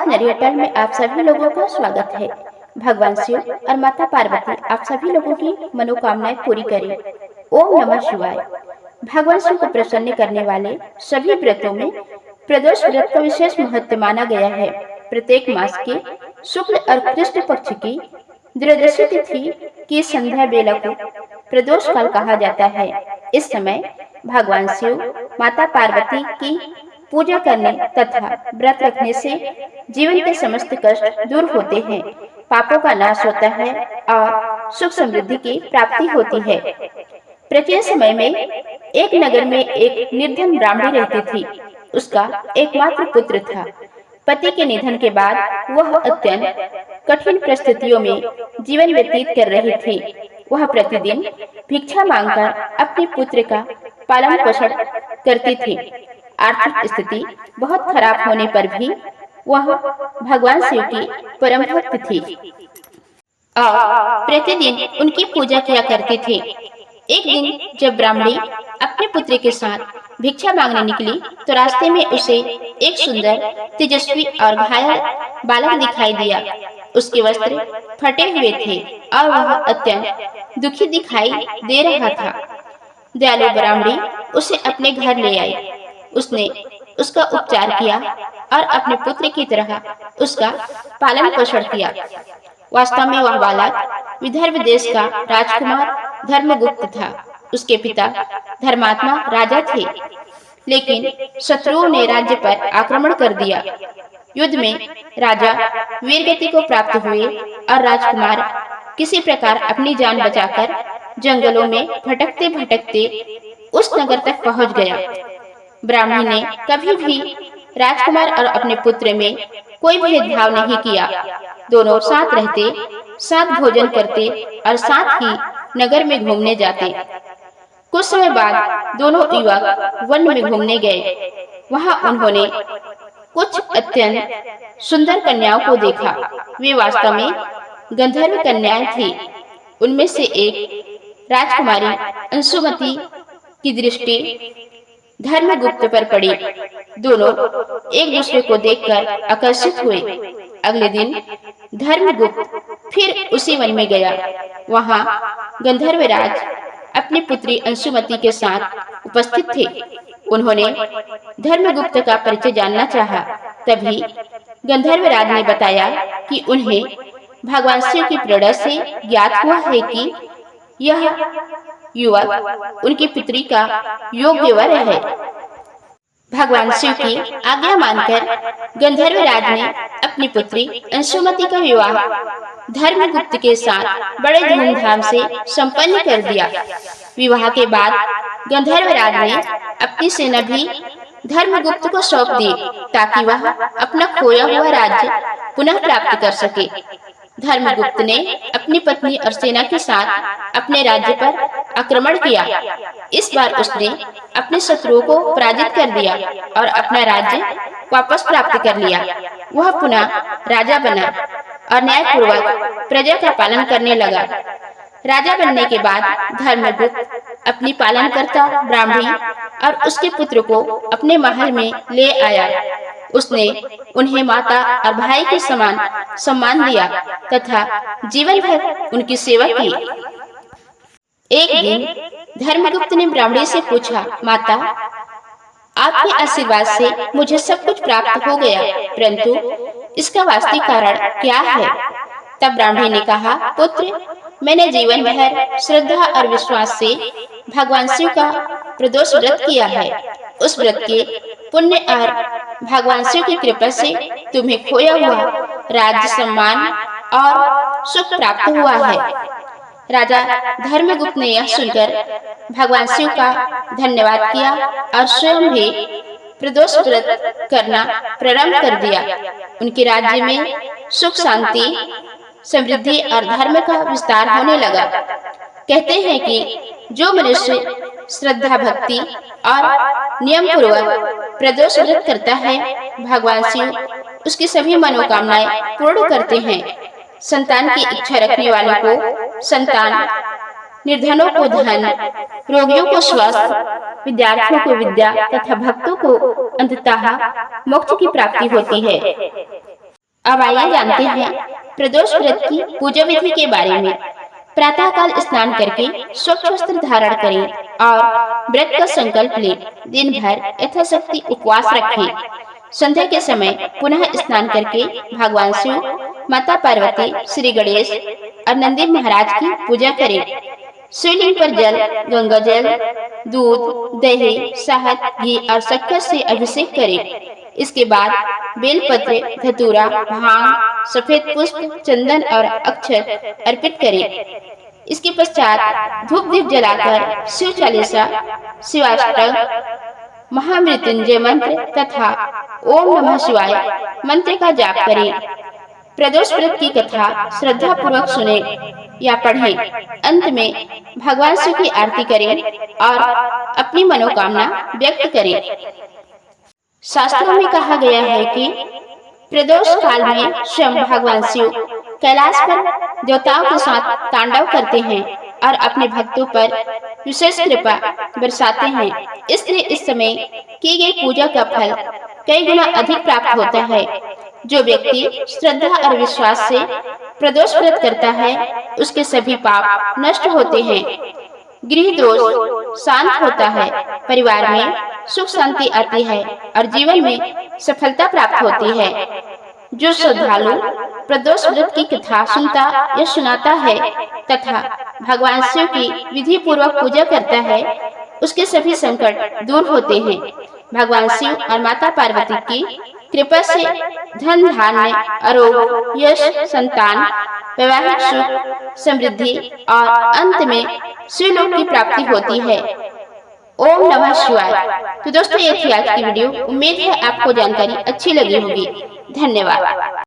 नरियटल में आप सभी लोगों का स्वागत है। भगवान शिव और माता पार्वती आप सभी लोगों की मनोकामनाएं पूरी करें। ओम नमः शिवाय। भगवान शिव को प्रसन्न करने वाले सभी व्रतों में प्रदोष व्रत का विशेष महत्व माना गया है। प्रत्येक मास के शुक्ल और कृष्ण पक्ष की त्रयोदशी तिथि की संध्या बेला को प्रदोष काल कहा जाता है। इस समय भगवान शिव माता पार्वती की पूजा करने तथा व्रत रखने से जीवन के समस्त कष्ट दूर होते हैं, पापों का नाश होता है और सुख समृद्धि की प्राप्ति होती है। प्राचीन समय में एक नगर में एक निर्धन ब्राह्मणी रहती थी। उसका एकमात्र पुत्र था। पति के निधन के बाद वह अत्यंत कठिन परिस्थितियों में जीवन व्यतीत कर रही थी। वह प्रतिदिन भिक्षा मांगकर अपने पुत्र का पालन पोषण करती थी। आर्थिक स्थिति बहुत खराब होने पर भी वह भगवान शिव की परम भक्त थी और प्रतिदिन उनकी पूजा किया करती थी। एक दिन जब ब्राह्मणी अपने पुत्र के साथ भिक्षा मांगने निकली तो रास्ते में उसे एक सुंदर, तेजस्वी और घायल बालक दिखाई दिया। उसके वस्त्र फटे हुए थे और वह अत्यंत दुखी दिखाई दे रहा था। दयालु ब्राह्मणी उसे अपने घर ले आई। उसने उसका उपचार किया और अपने पुत्र की तरह उसका पालन पोषण किया। वास्तव में वह बालक विदर्भ देश का राजकुमार धर्मगुप्त था। उसके पिता धर्मात्मा राजा थे, लेकिन शत्रुओं ने राज्य पर आक्रमण कर दिया। युद्ध में राजा वीरगति को प्राप्त हुए और राजकुमार किसी प्रकार अपनी जान बचाकर जंगलों में भटकते भटकते उस नगर तक पहुंच गया। ब्राह्मणी ने कभी भी राजकुमार और अपने पुत्र में कोई भेदभाव नहीं किया। दोनों साथ रहते, साथ भोजन करते और साथ ही नगर में घूमने जाते। कुछ समय बाद दोनों युवक वन में घूमने गए। वहां उन्होंने कुछ अत्यंत सुंदर कन्याओं को देखा। वे वास्तव में गंधर्व कन्याएं थीं। उनमें से एक राजकुमारी अंशुमति की दृष्टि धर्मगुप्त पर पड़ी। दोनों एक दूसरे को देखकर आकर्षित हुए। अगले दिन धर्मगुप्त फिर उसी वन में गया। वहां गंधर्वराज अपनी पुत्री अंशुमति के साथ उपस्थित थे। उन्होंने धर्मगुप्त का परिचय जानना चाहा। तभी गंधर्वराज ने बताया कि उन्हें भगवान शिव की प्रेरणा से ज्ञात हुआ है कि यह युवक उनकी पुत्री का योग्य वर है। भगवान शिव की आज्ञा मानकर गंधर्वराज ने अपनी पुत्री अंशुमति का विवाह धर्मगुप्त के साथ बड़े धूमधाम से संपन्न कर दिया। विवाह के बाद गंधर्वराज ने अपनी सेना भी धर्मगुप्त को सौंप दी ताकि वह अपना खोया हुआ राज्य पुनः प्राप्त कर सके। धर्मगुप्त ने अपनी पत्नी और सेना के साथ अपने राज्य पर आक्रमण किया। इस बार उसने अपने शत्रुओं को पराजित कर दिया और अपना राज्य वापस प्राप्त कर लिया। वह पुनः राजा बना और न्यायपूर्वक प्रजा का पालन करने लगा। राजा बनने के बाद धर्मगुप्त अपनी पालनकर्ता ब्राह्मणी और उसके पुत्र को अपने महल में ले आया। उसने उन्हें माता और भाई के समान सम्मान दिया तथा जीवन भर उनकी सेवा की। एक दिन धर्मगुप्त ने ब्राह्मणी से पूछा, माता, आपके आशीर्वाद से मुझे सब कुछ प्राप्त हो गया, परंतु इसका वास्तविक कारण क्या है? तब ब्राह्मणी ने कहा, पुत्र, मैंने जीवन भर श्रद्धा और विश्वास से भगवान शिव का प्रदोष व्रत किया है। उस व्रत के पुण्य और भगवान शिव की कृपा से तुम्हें खोया हुआ राज्य, सम्मान और सुख प्राप्त हुआ है। राजा धर्मगुप्त ने यह सुनकर भगवान शिव का धन्यवाद किया और स्वयं भी प्रदोष व्रत करना प्रारंभ कर दिया। उनके राज्य में सुख, शांति, समृद्धि और धर्म का विस्तार होने लगा। कहते हैं कि जो मनुष्य श्रद्धा, भक्ति और नियम पूर्वक प्रदोष व्रत करता है, भगवान शिव उसकी सभी मनोकामनाएं पूर्ण करते हैं। संतान की इच्छा रखने वालों को संतान, निर्धनों को धन, रोगियों को स्वास्थ्य, विद्यार्थियों को विद्या तथा भक्तों को अंततः मोक्ष की प्राप्ति होती है। अब आइए जानते हैं प्रदोष व्रत की पूजा विधि के बारे में। प्रातःकाल स्नान करके स्वच्छ वस्त्र धारण करें और व्रत का संकल्प लें। दिन भर यथाशक्ति उपवास रखें। संध्या के समय पुनः स्नान करके भगवान शिव, माता पार्वती, श्री गणेश और नंदी महाराज की पूजा करें। शिवलिंग पर जल, गंगा जल, दूध, दही, शहद, घी और शक्कर से अभिषेक करें। इसके बाद बेलपत्र, धतूरा, भांग, सफेद पुष्प, चंदन और अक्षत अर्पित करें। इसके पश्चात धूप दीप जलाकर शिव चालीसा, शिवाष्टक, महामृत्युंजय मंत्र तथा ओम नमः शिवाय मंत्र का जाप करें। प्रदोष व्रत की कथा श्रद्धा पूर्वक सुने या पढ़ें। अंत में भगवान शिव की आरती करें और अपनी मनोकामना व्यक्त करें। शास्त्रों में कहा गया है कि प्रदोष काल में स्वयं भगवान शिव कैलाश पर देवताओं के साथ तांडव करते हैं और अपने भक्तों पर विशेष कृपा बरसाते हैं। इसलिए इस समय की गई पूजा का फल कई गुना अधिक प्राप्त होता है। जो व्यक्ति श्रद्धा और विश्वास से प्रदोष व्रत करता है, उसके सभी पाप नष्ट होते हैं, गृह दोष शांत होता है, परिवार में सुख शांति आती है और जीवन में सफलता प्राप्त होती है। जो श्रद्धालु प्रदोष व्रत की कथा सुनता या सुनाता है तथा भगवान शिव की विधि पूर्वक पूजा करता है, उसके सभी संकट दूर होते हैं। भगवान शिव और माता पार्वती की कृपा से धन धान्य, आरोग्य, यश, संतान, वैवाहिक सुख, समृद्धि और अंत में शिवलोक की प्राप्ति होती है। ओम नमः शिवाय। तो दोस्तों, ये थी आज की वीडियो। उम्मीद है आपको जानकारी अच्छी लगी होगी। धन्यवाद।